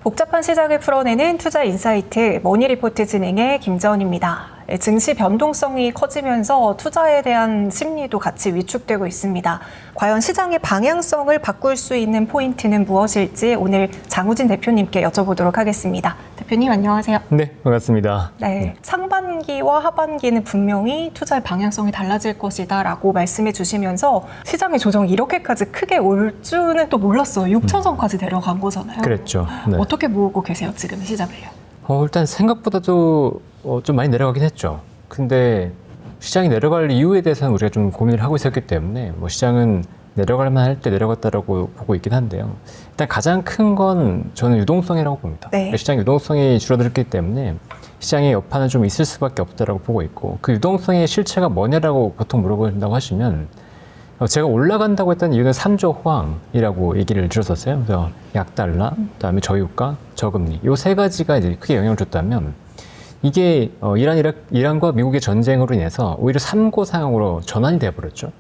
복잡한 시장을 풀어내는 투자 인사이트 머니리포트 진행의 김재원입니다. 증시 변동성이 커지면서 투자에 대한 심리도 같이 위축되고 있습니다. 과연 시장의 방향성을 바꿀 수 있는 포인트는 무엇일지 오늘 장우진 대표님께 여쭤보도록 하겠습니다. 대표님 안녕하세요. 네, 반갑습니다. 네, 상반기와 하반기는 분명히 투자의 방향성이 달라질 것이다라고 말씀해 주시면서 시장의 조정이 이렇게까지 크게 올 줄은 또 몰랐어요. 6천선까지 내려간 거잖아요. 그랬죠. 네. 어떻게 보고 계세요, 지금 시장을요? 일단 생각보다도 좀 많이 내려가긴 했죠. 근데 시장이 내려갈 이유에 대해서는 우리가 좀 고민을 하고 있었기 때문에 시장은 내려갈 만할 때 내려갔다라고 보고 있긴 한데요. 일단 가장 큰 건 저는 유동성이라고 봅니다. 네. 시장 유동성이 줄어들기 때문에 시장의 여파는 좀 있을 수밖에 없다라고 보고 있고, 그 유동성의 실체가 뭐냐라고 보통 물어본다고 하시면 제가 올라간다고 했던 이유는 3조 호황이라고 얘기를 들었었어요. 그래서 약달러, 그다음에 저유가, 저금리 이 세 가지가 이제 크게 영향을 줬다면, 이게 이란과 미국의 전쟁으로 인해서 오히려 3고 상황으로 전환이 돼버렸죠.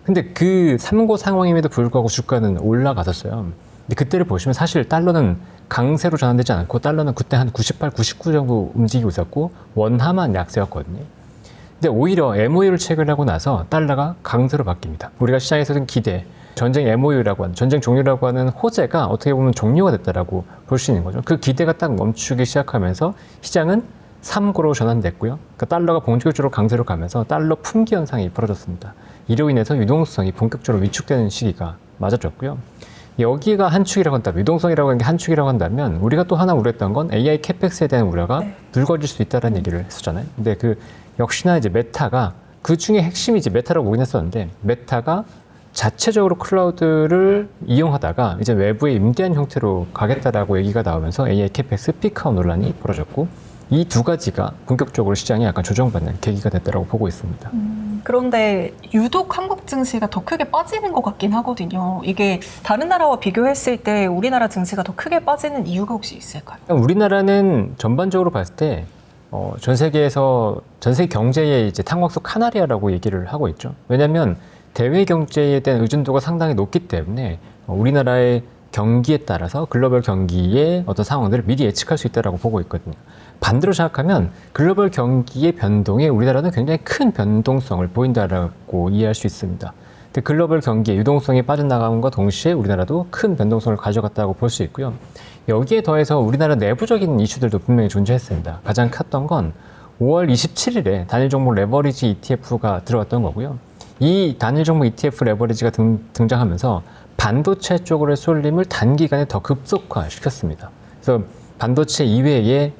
근데 그 3고 상황임에도 불구하고 주가는 올라갔었어요. 근데 그때를 보시면 사실 달러는 강세로 전환되지 않고 달러는 그때 한 98, 99 정도 움직이고 있었고 원화만 약세였거든요. 근데 오히려 MOU를 체결하고 나서 달러가 강세로 바뀝니다. 우리가 시장에서는 기대, 전쟁 MOU라고 하는, 전쟁 종료라고 하는 호재가 어떻게 보면 종료가 됐다라고 볼 수 있는 거죠. 그 기대가 딱 멈추기 시작하면서 시장은 3고로 전환됐고요. 그러니까 달러가 본격적으로 강세로 가면서 달러 품귀 현상이 벌어졌습니다. 이로 인해서 유동성이 본격적으로 위축되는 시기가 맞아졌고요. 여기가 한 축이라고 한다면, 유동성이라고 하는 게 한 축이라고 한다면, 우리가 또 하나 우려했던 건 AI 캐펙스에 대한 우려가 불거질 수 있다는 얘기를 했었잖아요. 근데 역시나 이제 메타가 그 중에 핵심이 이제 메타라고 보긴 했었는데, 메타가 자체적으로 클라우드를 이용하다가 이제 외부에 임대한 형태로 가겠다라고 얘기가 나오면서 AI 캐펙스 피크아웃 논란이 벌어졌고, 이 두 가지가 본격적으로 시장이 약간 조정받는 계기가 됐다고 보고 있습니다. 그런데 유독 한국 증시가 더 크게 빠지는 것 같긴 하거든요. 이게 다른 나라와 비교했을 때 우리나라 증시가 더 크게 빠지는 이유가 혹시 있을까요? 우리나라는 전반적으로 봤을 때 전 세계 경제의 이제 탕막속 카나리아라고 얘기를 하고 있죠. 왜냐하면 대외 경제에 대한 의존도가 상당히 높기 때문에 우리나라의 경기에 따라서 글로벌 경기의 어떤 상황들을 미리 예측할 수 있다고 보고 있거든요. 반대로 생각하면 글로벌 경기의 변동에 우리나라는 굉장히 큰 변동성을 보인다라고 이해할 수 있습니다. 근데 글로벌 경기의 유동성이 빠져나감과 동시에 우리나라도 큰 변동성을 가져갔다고 볼 수 있고요. 여기에 더해서 우리나라 내부적인 이슈들도 분명히 존재했습니다. 가장 컸던 건 5월 27일에 단일 종목 레버리지 ETF가 들어왔던 거고요. 이 단일 종목 ETF 레버리지가 등장하면서 반도체 쪽으로의 쏠림을 단기간에 더 급속화시켰습니다. 그래서 반도체 이외에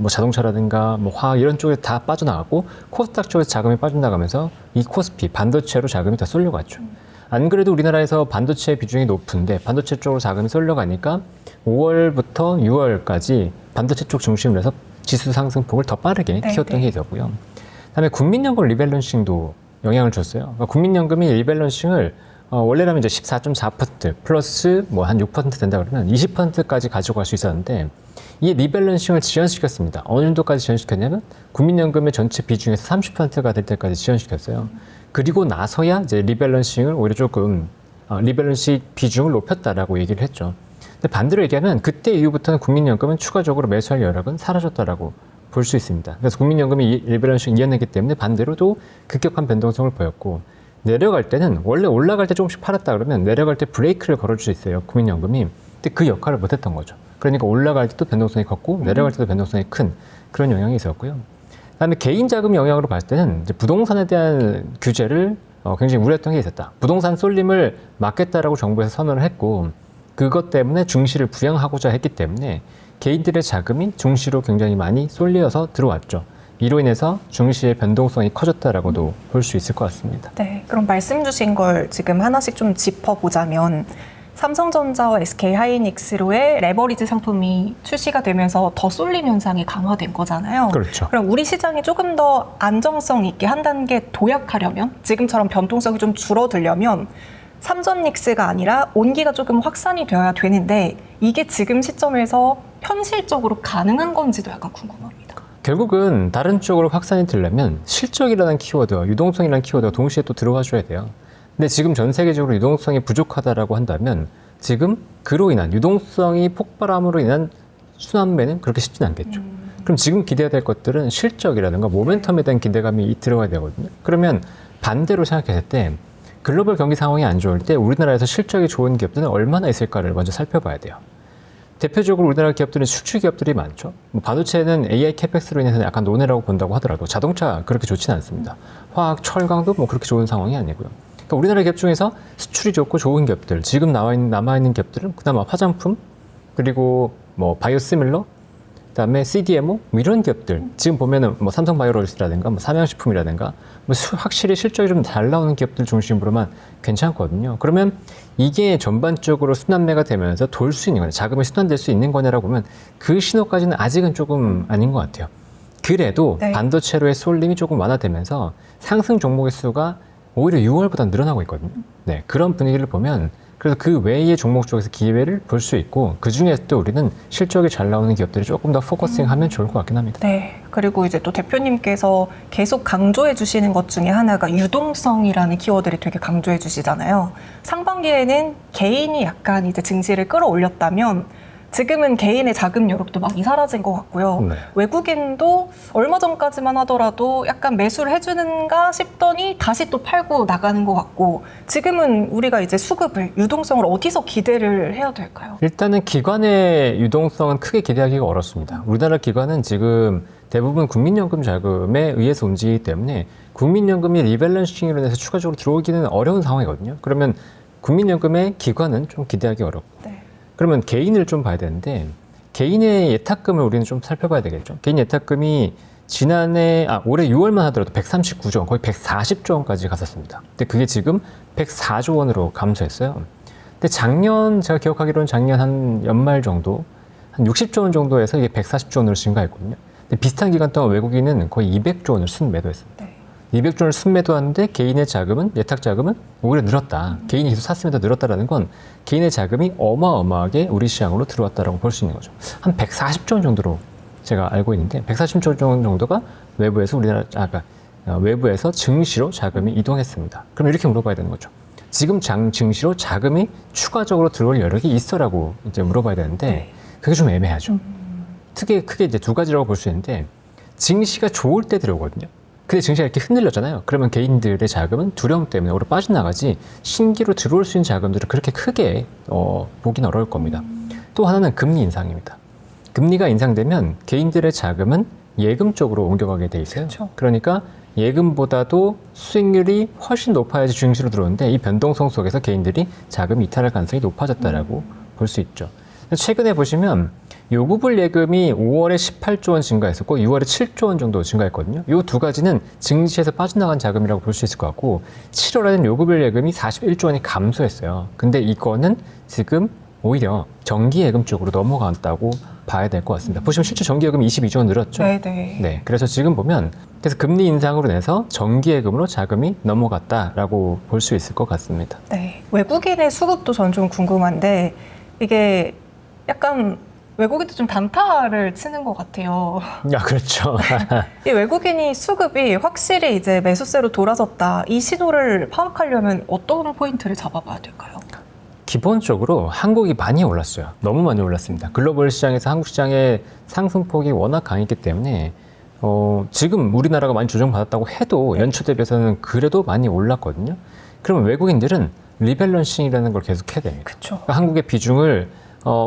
자동차라든가 화학 이런 쪽에 다 빠져나갔고, 코스닥 쪽에서 자금이 빠져나가면서 이 코스피 반도체로 자금이 다 쏠려갔죠. 안 그래도 우리나라에서 반도체 비중이 높은데 반도체 쪽으로 자금이 쏠려가니까 5월부터 6월까지 반도체 쪽 중심으로 해서 지수 상승폭을 더 빠르게 키웠던 게 되고요. 그다음에 국민연금 리밸런싱도 영향을 줬어요. 그러니까 국민연금이 리밸런싱을 원래라면 이제 14.4% 플러스 한 6% 된다 그러면 20%까지 가져갈 수 있었는데, 이 리밸런싱을 지연시켰습니다. 어느 정도까지 지연시켰냐면 국민연금의 전체 비중에서 30%가 될 때까지 지연시켰어요. 그리고 나서야 이제 리밸런싱을 오히려 조금 리밸런싱 비중을 높였다라고 얘기를 했죠. 근데 반대로 얘기하면 그때 이후부터는 국민연금은 추가적으로 매수할 여력은 사라졌다라고 볼 수 있습니다. 그래서 국민연금이 리밸런싱 이어냈기 때문에 반대로도 급격한 변동성을 보였고, 내려갈 때는 원래 올라갈 때 조금씩 팔았다 그러면 내려갈 때 브레이크를 걸어줄 수 있어요, 국민연금이. 근데 그 역할을 못했던 거죠. 그러니까 올라갈 때도 변동성이 컸고 내려갈 때도 변동성이 큰 그런 영향이 있었고요. 그다음에 개인 자금 영향으로 봤을 때는 이제 부동산에 대한 규제를 굉장히 우려했던 게 있었다. 부동산 쏠림을 막겠다라고 정부에서 선언을 했고, 그것 때문에 중시를 부양하고자 했기 때문에 개인들의 자금이 중시로 굉장히 많이 쏠려서 들어왔죠. 이로 인해서 중시의 변동성이 커졌다라고도 볼 수 있을 것 같습니다. 네, 그럼 말씀 주신 걸 지금 하나씩 좀 짚어보자면, 삼성전자와 SK하이닉스로의 레버리지 상품이 출시가 되면서 더 쏠림 현상이 강화된 거잖아요. 그렇죠. 그럼 우리 시장이 조금 더 안정성 있게 한 단계 도약하려면, 지금처럼 변동성이 좀 줄어들려면 삼전닉스가 아니라 온기가 조금 확산이 되어야 되는데, 이게 지금 시점에서 현실적으로 가능한 건지도 약간 궁금합니다. 결국은 다른 쪽으로 확산이 되려면 실적이라는 키워드와 유동성이라는 키워드가 동시에 또 들어가줘야 돼요. 근데 지금 전 세계적으로 유동성이 부족하다라고 한다면, 지금 그로 인한 유동성이 폭발함으로 인한 순환매는 그렇게 쉽진 않겠죠. 그럼 지금 기대해야 될 것들은 실적이라든가 모멘텀에 대한 기대감이 들어가야 되거든요. 그러면 반대로 생각했을 때 글로벌 경기 상황이 안 좋을 때 우리나라에서 실적이 좋은 기업들은 얼마나 있을까를 먼저 살펴봐야 돼요. 대표적으로 우리나라 기업들은 수출 기업들이 많죠. 뭐 반도체는 AI 캐펙스로 인해서 약간 논외라고 본다고 하더라도 자동차 그렇게 좋지는 않습니다. 화학, 철강도 뭐 그렇게 좋은 상황이 아니고요. 그러니까 우리나라 기업 중에서 수출이 좋고 좋은 기업들, 지금 남아있는 기업들은 그나마 화장품, 그리고 뭐 바이오시밀러, 그다음에 CDMO 뭐 이런 기업들 지금 보면은 뭐 삼성바이오로직이라든가 뭐 삼양식품이라든가 뭐 확실히 실적이 좀 잘 나오는 기업들 중심으로만 괜찮거든요. 그러면 이게 전반적으로 순환매가 되면서 돌 수 있는 거냐, 자금이 순환될 수 있는 거냐라고 보면 그 신호까지는 아직은 조금 아닌 것 같아요. 그래도 네. 반도체로의 쏠림이 조금 완화되면서 상승 종목의 수가 오히려 6월보다 늘어나고 있거든요. 네, 그런 분위기를 보면 그래서 그 외의 종목 쪽에서 기회를 볼 수 있고 그 중에서도 우리는 실적이 잘 나오는 기업들이 조금 더 포커싱하면 좋을 것 같긴 합니다. 네. 그리고 이제 또 대표님께서 계속 강조해 주시는 것 중에 하나가 유동성이라는 키워드를 되게 강조해 주시잖아요. 상반기에는 개인이 약간 이제 증시를 끌어올렸다면 지금은 개인의 자금 여력도 많이 사라진 것 같고요. 네. 외국인도 얼마 전까지만 하더라도 약간 매수를 해주는가 싶더니 다시 또 팔고 나가는 것 같고 지금은 우리가 이제 수급을, 유동성을 어디서 기대를 해야 될까요? 일단은 기관의 유동성은 크게 기대하기가 어렵습니다. 우리나라 기관은 지금 대부분 국민연금 자금에 의해서 움직이기 때문에 국민연금이 리밸런싱으로 인해서 추가적으로 들어오기는 어려운 상황이거든요. 그러면 국민연금의 기관은 좀 기대하기 어렵고 네. 그러면 개인을 좀 봐야 되는데 개인의 예탁금을 우리는 좀 살펴봐야 되겠죠. 개인 예탁금이 올해 6월만 하더라도 139조 원, 거의 140조 원까지 갔었습니다. 근데 그게 지금 104조 원으로 감소했어요. 근데 제가 기억하기로는 작년 한 연말 정도, 한 60조 원 정도에서 이게 140조 원으로 증가했거든요. 근데 비슷한 기간 동안 외국인은 거의 200조 원을 순매도했습니다. 네. 200조 원을 순매도하는데 개인의 자금은, 예탁 자금은 오히려 늘었다. 개인이 계속 샀으면 더 늘었다라는 건 개인의 자금이 어마어마하게 우리 시장으로 들어왔다라고 볼 수 있는 거죠. 한 140조 원 정도로 제가 알고 있는데 140조 원 정도가 외부에서 외부에서 증시로 자금이 이동했습니다. 그럼 이렇게 물어봐야 되는 거죠. 지금 증시로 자금이 추가적으로 들어올 여력이 있어라고 이제 물어봐야 되는데 네. 그게 좀 애매하죠. 크게 이제 두 가지라고 볼 수 있는데 증시가 좋을 때 들어오거든요. 근데 증시가 이렇게 흔들렸잖아요. 그러면 개인들의 자금은 두려움 때문에 오히려 빠져나가지 신기로 들어올 수 있는 자금들은 그렇게 크게 보긴 어려울 겁니다. 또 하나는 금리 인상입니다. 금리가 인상되면 개인들의 자금은 예금 쪽으로 옮겨가게 돼 있어요. 그렇죠. 그러니까 예금보다도 수익률이 훨씬 높아야지 증시로 들어오는데 이 변동성 속에서 개인들이 자금 이탈할 가능성이 높아졌다라고 볼 수 있죠. 최근에 보시면 요구불 예금이 5월에 18조 원 증가했었고 6월에 7조 원 정도 증가했거든요. 이 두 가지는 증시에서 빠져나간 자금이라고 볼 수 있을 것 같고 7월에는 요구불 예금이 41조 원이 감소했어요. 근데 이거는 지금 오히려 정기예금 쪽으로 넘어갔다고 봐야 될 것 같습니다. 보시면 실제 정기예금이 22조 원 늘었죠. 네네. 네, 그래서 지금 보면 그래서 금리 인상으로 인해서 정기예금으로 자금이 넘어갔다라고 볼 수 있을 것 같습니다. 네. 외국인의 수급도 전 좀 궁금한데 이게 약간 외국인도 좀 단타를 치는 것 같아요. 그렇죠. 이 외국인이 수급이 확실히 이제 매수세로 돌아섰다. 이 신호를 파악하려면 어떤 포인트를 잡아봐야 될까요? 기본적으로 한국이 많이 올랐어요. 너무 많이 올랐습니다. 글로벌 시장에서 한국 시장의 상승폭이 워낙 강했기 때문에 지금 우리나라가 많이 조정받았다고 해도 연초 대비해서는 그래도 많이 올랐거든요. 그러면 외국인들은 리밸런싱이라는 걸 계속 해야 됩니다. 그렇죠. 그러니까 한국의 비중을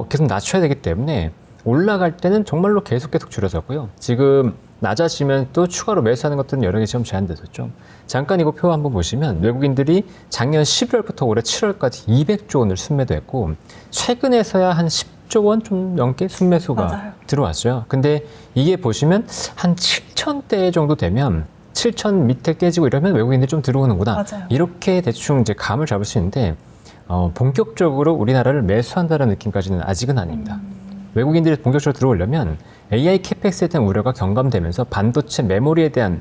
계속 낮춰야 되기 때문에 올라갈 때는 정말로 계속 줄여졌고요. 지금 낮아지면 또 추가로 매수하는 것들은 여러 개 좀 제한됐었죠. 잠깐 이거 표 한번 보시면 외국인들이 작년 11월부터 올해 7월까지 200조 원을 순매도했고 최근에서야 한 10조 원 좀 넘게 순매수가 맞아요. 들어왔어요. 근데 이게 보시면 한 7천대 정도 되면 7천 밑에 깨지고 이러면 외국인들이 좀 들어오는구나. 맞아요. 이렇게 대충 이제 감을 잡을 수 있는데 본격적으로 우리나라를 매수한다는 느낌까지는 아직은 아닙니다. 외국인들이 본격적으로 들어오려면 AI 캐펙스에 대한 우려가 경감되면서 반도체 메모리에 대한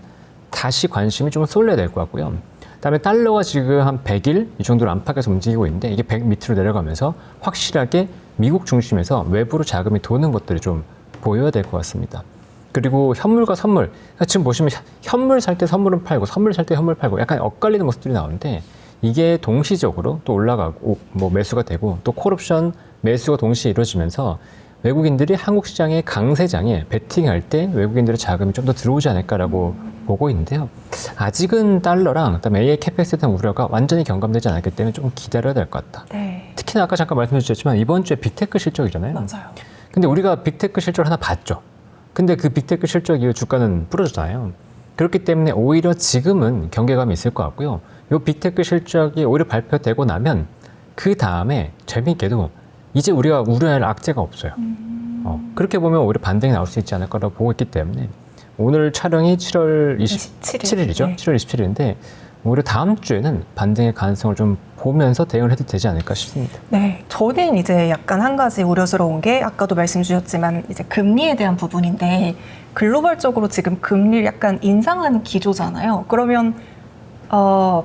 다시 관심이 좀 쏠려야 될 것 같고요. 그다음에 달러가 지금 한 100일 이 정도로 안팎에서 움직이고 있는데 이게 100 밑으로 내려가면서 확실하게 미국 중심에서 외부로 자금이 도는 것들이 좀 보여야 될 것 같습니다. 그리고 현물과 선물, 그러니까 지금 보시면 현물 살 때 선물은 팔고 선물 살 때 현물 팔고 약간 엇갈리는 모습들이 나오는데 이게 동시적으로 또 올라가고 뭐 매수가 되고 또 콜옵션 매수가 동시에 이루어지면서 외국인들이 한국 시장의 강세장에 베팅할 때 외국인들의 자금이 좀 더 들어오지 않을까라고 보고 있는데요. 아직은 달러랑 그다음에 AI 캐펙스에 대한 우려가 완전히 경감되지 않았기 때문에 좀 기다려야 될 것 같다. 네. 특히나 아까 잠깐 말씀해 주셨지만 이번 주에 빅테크 실적이잖아요. 맞아요. 근데 우리가 빅테크 실적을 하나 봤죠. 근데 그 빅테크 실적 이후 주가는 부러졌잖아요. 그렇기 때문에 오히려 지금은 경계감이 있을 것 같고요. 이 빅테크 실적이 오히려 발표되고 나면 그 다음에 재미있게도 이제 우리가 우려할 악재가 없어요. 그렇게 보면 오히려 반등이 나올 수 있지 않을까라고 보고 있기 때문에 오늘 촬영이 7월 27일이죠. 네. 7월 27일인데 오히려 다음 주에는 반등의 가능성을 좀 보면서 대응을 해도 되지 않을까 싶습니다. 네, 저는 이제 약간 한 가지 우려스러운 게 아까도 말씀 주셨지만 이제 금리에 대한 부분인데 글로벌적으로 지금 금리를 약간 인상하는 기조잖아요. 그러면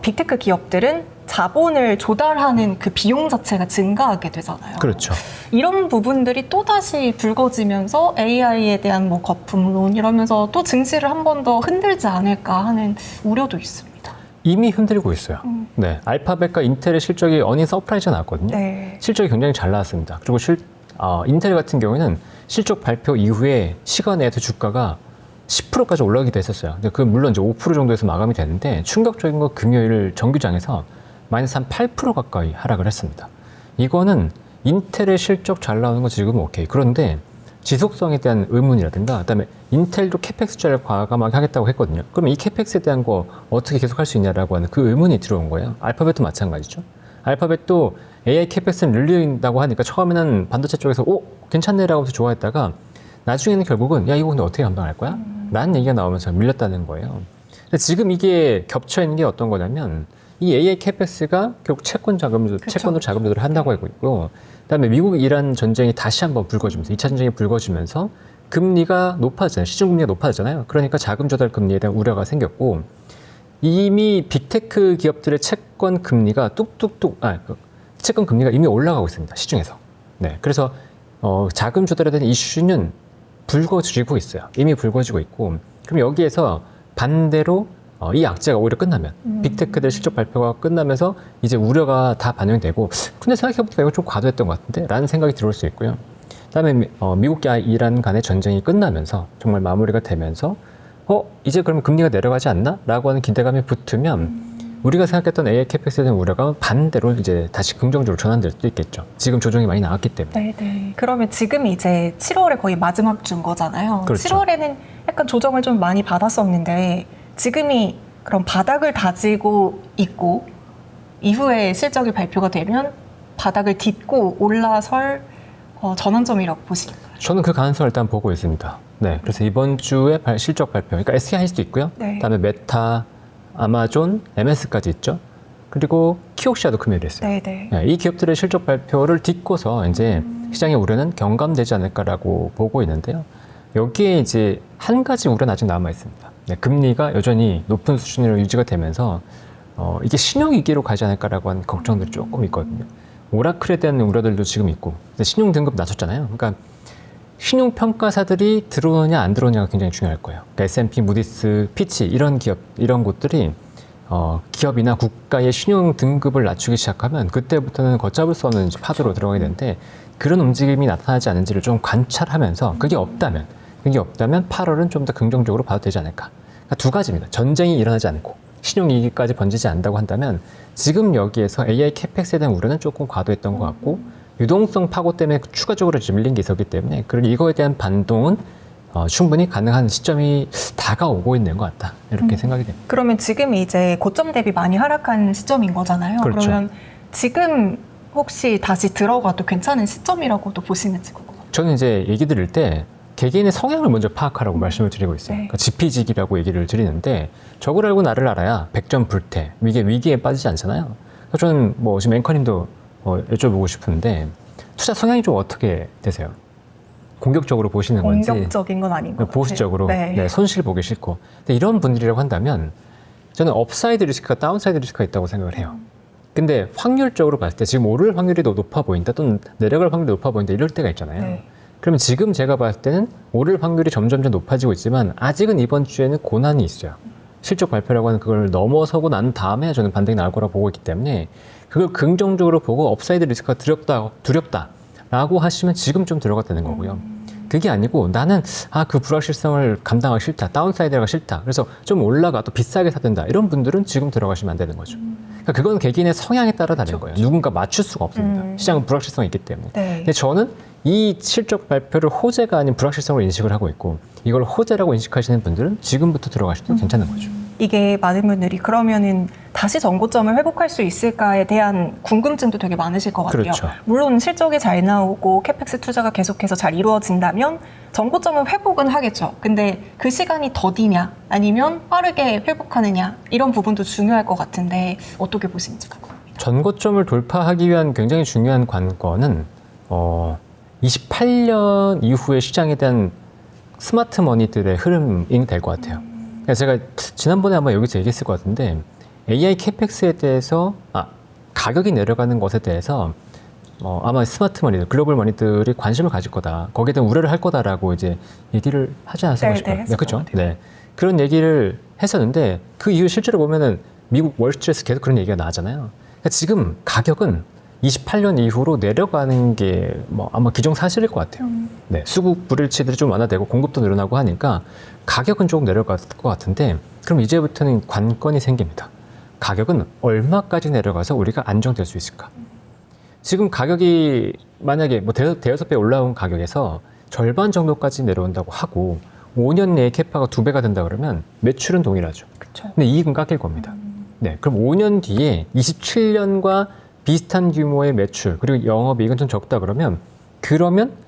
빅테크 기업들은 자본을 조달하는 그 비용 자체가 증가하게 되잖아요. 그렇죠. 이런 부분들이 또다시 불거지면서 AI에 대한 뭐 거품론 이러면서 또 증시를 한 번 더 흔들지 않을까 하는 우려도 있습니다. 이미 흔들고 있어요. 네, 알파벳과 인텔의 실적이 어닝 서프라이즈가 나왔거든요. 네. 실적이 굉장히 잘 나왔습니다. 그리고 인텔 같은 경우에는 실적 발표 이후에 시간 내에도 주가가 10%까지 올라가기도 했었어요. 근데 그 물론 이제 5% 정도에서 마감이 되는데 충격적인 건 금요일 정규장에서 마이너스 한 8% 가까이 하락을 했습니다. 이거는 인텔의 실적 잘 나오는 건 지금은 오케이. 그런데 지속성에 대한 의문이라든가 그다음에 인텔도 캐펙 숫자를 과감하게 하겠다고 했거든요. 그러면 이 캐펙스에 대한 거 어떻게 계속할 수 있냐라고 하는 그 의문이 들어온 거예요. 알파벳도 마찬가지죠. 알파벳도 AI 캐펙스는 늘린다고 하니까 처음에는 반도체 쪽에서 괜찮네라고 해서 좋아했다가 나중에는 결국은 야 이거 근데 어떻게 감당할 거야? 라는 얘기가 나오면서 밀렸다는 거예요. 근데 지금 이게 겹쳐 있는 게 어떤 거냐면 이 AI 캐펙스가 결국 채권으로 자금 조달을 한다고 하고 있고 그다음에 미국 이란 전쟁이 다시 한번 불거지면서 2차 전쟁이 불거지면서 금리가 높아지잖아요. 시중금리가 높아지잖아요. 그러니까 자금 조달 금리에 대한 우려가 생겼고 이미 빅테크 기업들의 채권 금리가 채권 금리가 이미 올라가고 있습니다. 시중에서. 네, 그래서 자금 조달에 대한 이슈는 불거지고 있어요. 이미 불거지고 있고 그럼 여기에서 반대로 이 악재가 오히려 끝나면 빅테크들 실적 발표가 끝나면서 이제 우려가 다 반영되고 근데 생각해보니까 이거 좀 과도했던 것 같은데 라는 생각이 들어올 수 있고요. 그다음에 미국과 이란 간의 전쟁이 끝나면서 정말 마무리가 되면서 이제 그러면 금리가 내려가지 않나? 라고 하는 기대감이 붙으면 우리가 생각했던 AI 캐펙스에 대한 우려가 반대로 이제 다시 긍정적으로 전환될 수도 있겠죠. 지금 조정이 많이 나왔기 때문에. 네. 그러면 지금 이제 7월에 거의 마지막 주인 거잖아요. 그렇죠. 7월에는 약간 조정을 좀 많이 받았었는데 지금이 그럼 바닥을 다지고 있고 이후에 실적이 발표가 되면 바닥을 딛고 올라설 전환점이라고 보시나요? 저는 그 가능성을 일단 보고 있습니다. 네, 그래서 이번 주에 실적 발표, 그러니까 SK할 수도 있고요. 네. 그다음에 메타, 아마존, MS까지 있죠. 그리고 키옥시아도 금요일에 있어요. 네. 이 기업들의 실적 발표를 딛고서 이제 시장의 우려는 경감되지 않을까라고 보고 있는데요. 여기에 이제 한 가지 우려는 아직 남아 있습니다. 네, 금리가 여전히 높은 수준으로 유지가 되면서 이게 신용위기로 가지 않을까라고 하는 걱정들이 조금 있거든요. 오라클에 대한 우려들도 지금 있고 신용 등급 낮췄잖아요. 그러니까 신용 평가사들이 들어오느냐 안 들어오느냐가 굉장히 중요할 거예요. 그러니까 S&P, 무디스, 피치 이런 기업 이런 곳들이 기업이나 국가의 신용 등급을 낮추기 시작하면 그때부터는 걷잡을 수 없는 파도로 들어가게 되는데 그런 움직임이 나타나지 않은지를 좀 관찰하면서 그게 없다면 8월은 좀 더 긍정적으로 봐도 되지 않을까. 그러니까 두 가지입니다. 전쟁이 일어나지 않고 신용위기까지 번지지 않는다고 한다면 지금 여기에서 AI 캐펙스에 대한 우려는 조금 과도했던 것 같고 유동성 파고 때문에 추가적으로 밀린 게 있었기 때문에 그리고 이거에 대한 반동은 충분히 가능한 시점이 다가오고 있는 것 같다. 이렇게 생각이 됩니다. 그러면 지금 이제 고점 대비 많이 하락한 시점인 거잖아요. 그렇죠. 그러면 지금 혹시 다시 들어가도 괜찮은 시점이라고도 보시는지 궁금해요. 저는 이제 얘기 드릴 때 개개인의 성향을 먼저 파악하라고 말씀을 드리고 있어요. 네. 그러니까 지피지기라고 얘기를 드리는데 적을 알고 나를 알아야 백전불태, 위기에 빠지지 않잖아요. 그래서 저는 지금 앵커님도 여쭤보고 싶은데 투자 성향이 좀 어떻게 되세요? 공격적으로 보시는 건지 공격적인 건 아닌 것 같아요. 보수적으로 손실 보기 싫고 근데 이런 분들이라고 한다면 저는 업사이드 리스크가 다운사이드 리스크가 있다고 생각을 해요. 근데 확률적으로 봤을 때 지금 오를 확률이 더 높아 보인다 또는 내려갈 확률이 높아 보인다 이럴 때가 있잖아요. 네. 그러면 지금 제가 봤을 때는 오를 확률이 점점 높아지고 있지만 아직은 이번 주에는 고난이 있어요. 실적 발표라고 하는 그걸 넘어서고 난 다음에 저는 반등이 나올 거라고 보고 있기 때문에 그걸 긍정적으로 보고 업사이드 리스크가 두렵다 라고 하시면 지금 좀 들어가 되는 거고요. 그게 아니고 나는 그 불확실성을 감당하기 싫다. 다운사이드가 싫다. 그래서 좀 올라가 또 비싸게 사야 된다. 이런 분들은 지금 들어가시면 안 되는 거죠. 그러니까 그건 개개인의 성향에 따라 다른 거예요. 누군가 맞출 수가 없습니다. 시장은 불확실성이 있기 때문에. 네. 근데 저는 이 실적 발표를 호재가 아닌 불확실성으로 인식을 하고 있고 이걸 호재라고 인식하시는 분들은 지금부터 들어가셔도 괜찮은 거죠. 이게 많은 분들이 그러면은 다시 전고점을 회복할 수 있을까에 대한 궁금증도 되게 많으실 것 같아요. 그렇죠. 물론 실적이 잘 나오고 캐펙스 투자가 계속해서 잘 이루어진다면 전고점은 회복은 하겠죠. 근데 그 시간이 더디냐 아니면 빠르게 회복하느냐 이런 부분도 중요할 것 같은데 어떻게 보시는지 궁금합니다. 전고점을 돌파하기 위한 굉장히 중요한 관건은 28년 이후의 시장에 대한 스마트 머니들의 흐름이 될 것 같아요. 그러니까 제가 지난번에 아마 여기서 얘기했을 것 같은데 AI 캐펙스에 대해서 가격이 내려가는 것에 대해서 아마 스마트 머니들, 글로벌 머니들이 관심을 가질 거다. 거기에 대한 우려를 할 거다라고 이제 얘기를 하지 않았을까 싶어요. 네, 그렇죠. 네, 그런 얘기를 했었는데 그 이후 실제로 보면은 미국 월스트리트에서 계속 그런 얘기가 나잖아요. 그러니까 지금 가격은 28년 이후로 내려가는 게 아마 기정사실일 것 같아요. 네, 수급 불일치들이 좀 완화되고 공급도 늘어나고 하니까 가격은 조금 내려갈 것 같은데 그럼 이제부터는 관건이 생깁니다. 가격은 얼마까지 내려가서 우리가 안정될 수 있을까? 지금 가격이 만약에 대여섯 배 올라온 가격에서 절반 정도까지 내려온다고 하고 5년 내에 캐파가 2배가 된다 그러면 매출은 동일하죠. 그렇죠. 근데 이익은 깎일 겁니다. 네, 그럼 5년 뒤에 27년과 비슷한 규모의 매출 그리고 영업이익은 좀 적다 그러면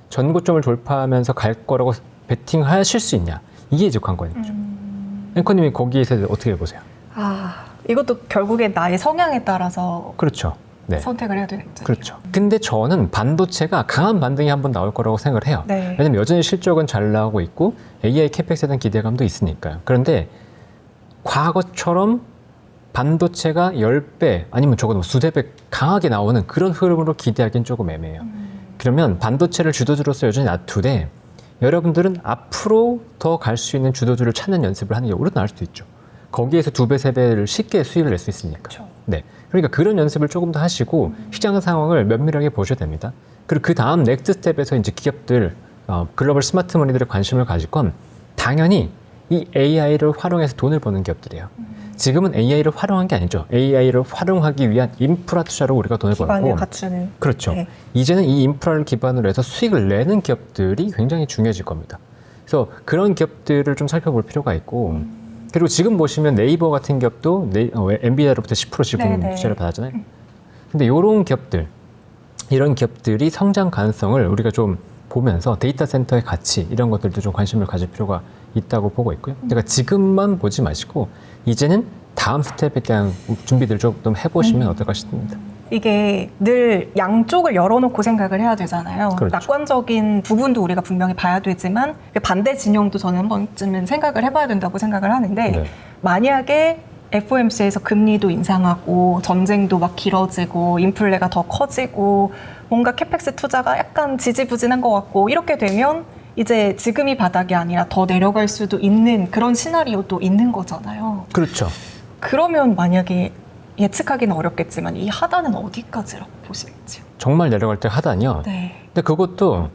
전고점을 돌파하면서 갈 거라고 베팅하실 수 있냐? 이게 이제 관건인 거죠. 앵커님이 거기에서 어떻게 보세요? 이것도 결국에 나의 성향에 따라서 그렇죠. 네. 선택을 해야 되겠죠. 그렇죠. 근데 저는 반도체가 강한 반등이 한번 나올 거라고 생각을 해요. 네. 왜냐면 여전히 실적은 잘 나오고 있고 AI 캐펙스에 대한 기대감도 있으니까요. 그런데 과거처럼 반도체가 10배 아니면 적어도 수대 배 강하게 나오는 그런 흐름으로 기대하기는 조금 애매해요. 그러면 반도체를 주도주로서 여전히 놔두되 여러분들은 앞으로 더 갈 수 있는 주도주를 찾는 연습을 하는 게 오히려 나을 수도 있죠. 거기에서 2배, 3배를 쉽게 수익을 낼 수 있으니까. 그렇죠. 네. 그러니까 그런 연습을 조금 더 하시고 시장 상황을 면밀하게 보셔야 됩니다. 그리고 그 다음 넥스트 스텝에서 이제 기업들, 글로벌 스마트 머니들의 관심을 가질 건 당연히 이 AI를 활용해서 돈을 버는 기업들이에요. 지금은 AI를 활용한 게 아니죠. AI를 활용하기 위한 인프라 투자로 우리가 돈을 벌고 기반을 갖추는. 그렇죠. 네. 이제는 이 인프라를 기반으로 해서 수익을 내는 기업들이 굉장히 중요해질 겁니다. 그래서 그런 기업들을 좀 살펴볼 필요가 있고 그리고 지금 보시면 네이버 같은 기업도 엔비디아로부터 10% 지분 투자를 받았잖아요. 근데 이런 기업들이 성장 가능성을 우리가 좀 보면서 데이터 센터의 가치 이런 것들도 좀 관심을 가질 필요가 있다고 보고 있고요. 그러니까 지금만 보지 마시고 이제는 다음 스텝에 대한 준비들 좀 해보시면 어떨까 싶습니다. 이게 늘 양쪽을 열어놓고 생각을 해야 되잖아요. 그렇죠. 낙관적인 부분도 우리가 분명히 봐야 되지만 그 반대 진영도 저는 한 번쯤은 생각을 해봐야 된다고 생각을 하는데 네. 만약에 FOMC에서 금리도 인상하고 전쟁도 막 길어지고 인플레가 더 커지고 뭔가 캐펙스 투자가 약간 지지부진한 것 같고 이렇게 되면 이제 지금이 바닥이 아니라 더 내려갈 수도 있는 그런 시나리오도 있는 거잖아요. 그렇죠. 그러면 만약에 예측하기는 어렵겠지만 이 하단은 어디까지라고 보시겠지요? 정말 내려갈 때 하단이요. 네. 근데 그것도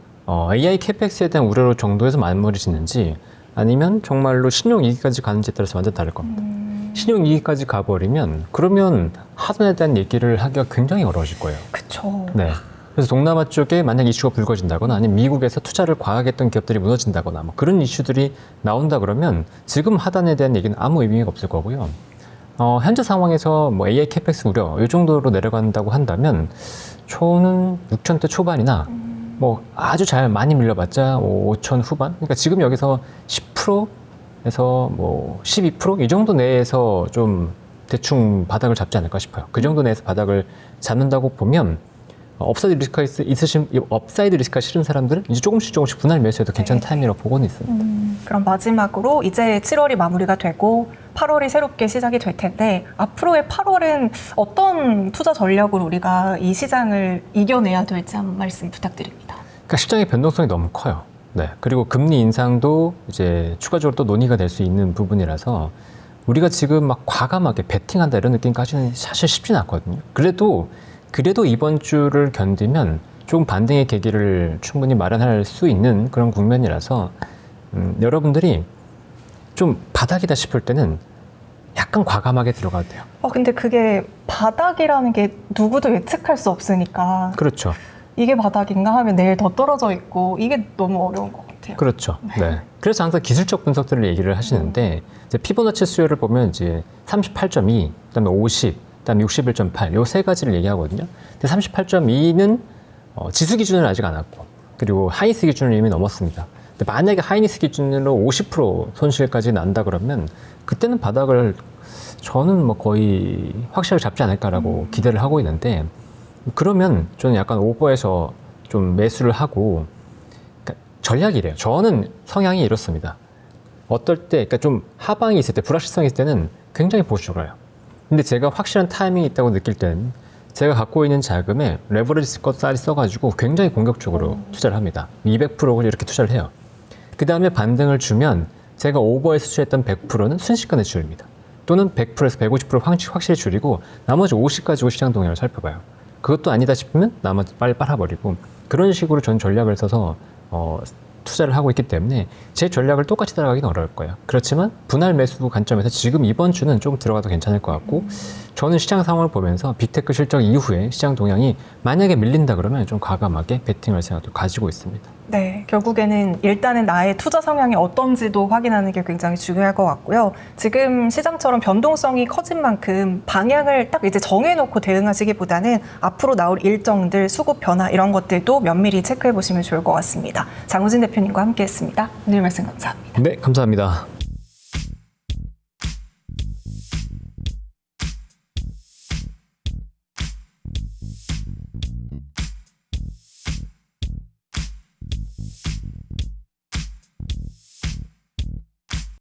AI 캐펙스에 대한 우려로 정도에서 마무리 짓는지 아니면 정말로 신용위기까지 가는지에 따라서 완전 다를 겁니다. 신용위기까지 가버리면 그러면 하단에 대한 얘기를 하기가 굉장히 어려워질 거예요. 그쵸. 네. 그래서 동남아 쪽에 만약 이슈가 불거진다거나 아니면 미국에서 투자를 과하게 했던 기업들이 무너진다거나 뭐 그런 이슈들이 나온다 그러면 지금 하단에 대한 얘기는 아무 의미가 없을 거고요. 현재 상황에서 뭐 AI 캐펙스 우려 이 정도로 내려간다고 한다면 저는 6천대 초반이나 뭐 아주 잘 많이 밀려봤자 5천 후반. 그러니까 지금 여기서 10%에서 뭐 12% 이 정도 내에서 좀 대충 바닥을 잡지 않을까 싶어요. 그 정도 내에서 바닥을 잡는다고 보면 업사이드 리스크가 싫은 사람들은 이제 조금씩 분할 매수해도 괜찮은 타이밍이라고 보고는 있습니다. 그럼 마지막으로 이제 7월이 마무리가 되고 8월이 새롭게 시작이 될 텐데 앞으로의 8월은 어떤 투자 전략으로 우리가 이 시장을 이겨내야 될지 한 말씀 부탁드립니다. 그러니까 시장의 변동성이 너무 커요. 네. 그리고 금리 인상도 이제 추가적으로 또 논의가 될 수 있는 부분이라서 우리가 지금 막 과감하게 베팅한다 이런 느낌까지는 사실 쉽진 않거든요. 그래도 이번 주를 견디면 조금 반등의 계기를 충분히 마련할 수 있는 그런 국면이라서 여러분들이 좀 바닥이다 싶을 때는 약간 과감하게 들어가도 돼요. 근데 그게 바닥이라는 게 누구도 예측할 수 없으니까 그렇죠. 이게 바닥인가 하면 내일 더 떨어져 있고 이게 너무 어려운 것 같아요. 그렇죠. 네. 그래서 항상 기술적 분석들을 얘기를 하시는데 이제 피보나치 수요를 보면 이제 38.2, 그다음에 50, 그다음에 61.8 요 세 가지를 얘기하거든요. 근데 38.2는 지수 기준을 아직 안 왔고 그리고 하이닉스 기준을 이미 넘었습니다. 근데 만약에 하이닉스 기준으로 50% 손실까지 난다 그러면 그때는 바닥을 저는 뭐 거의 확실하게 잡지 않을까라고 기대를 하고 있는데 그러면 저는 약간 오버해서 좀 매수를 하고 그러니까 전략이래요. 저는 성향이 이렇습니다. 어떨 때, 그러니까 좀 하방이 있을 때, 불확실성이 있을 때는 굉장히 보수적으로 해요. 근데 제가 확실한 타이밍이 있다고 느낄 때는 제가 갖고 있는 자금에 레버리지 것까지 써가지고 굉장히 공격적으로 투자를 합니다. 200% 이렇게 투자를 해요. 그 다음에 반등을 주면 제가 오버해서 투자했던 100%는 순식간에 줄입니다. 또는 100%에서 150% 확실히 줄이고 나머지 50 가지고 시장 동향을 살펴봐요. 그것도 아니다 싶으면 나머지 빨리 빨아버리고 그런 식으로 전 전략을 써서 투자를 하고 있기 때문에 제 전략을 똑같이 따라가기는 어려울 거예요. 그렇지만 분할 매수 관점에서 지금 이번 주는 조금 들어가도 괜찮을 것 같고 저는 시장 상황을 보면서 빅테크 실적 이후에 시장 동향이 만약에 밀린다 그러면 좀 과감하게 베팅할 생각도 가지고 있습니다. 네, 결국에는 일단은 나의 투자 성향이 어떤지도 확인하는 게 굉장히 중요할 것 같고요. 지금 시장처럼 변동성이 커진 만큼 방향을 딱 이제 정해놓고 대응하시기보다는 앞으로 나올 일정들, 수급 변화 이런 것들도 면밀히 체크해 보시면 좋을 것 같습니다. 장우진 대표님과 함께했습니다. 오늘 말씀 감사합니다. 네, 감사합니다.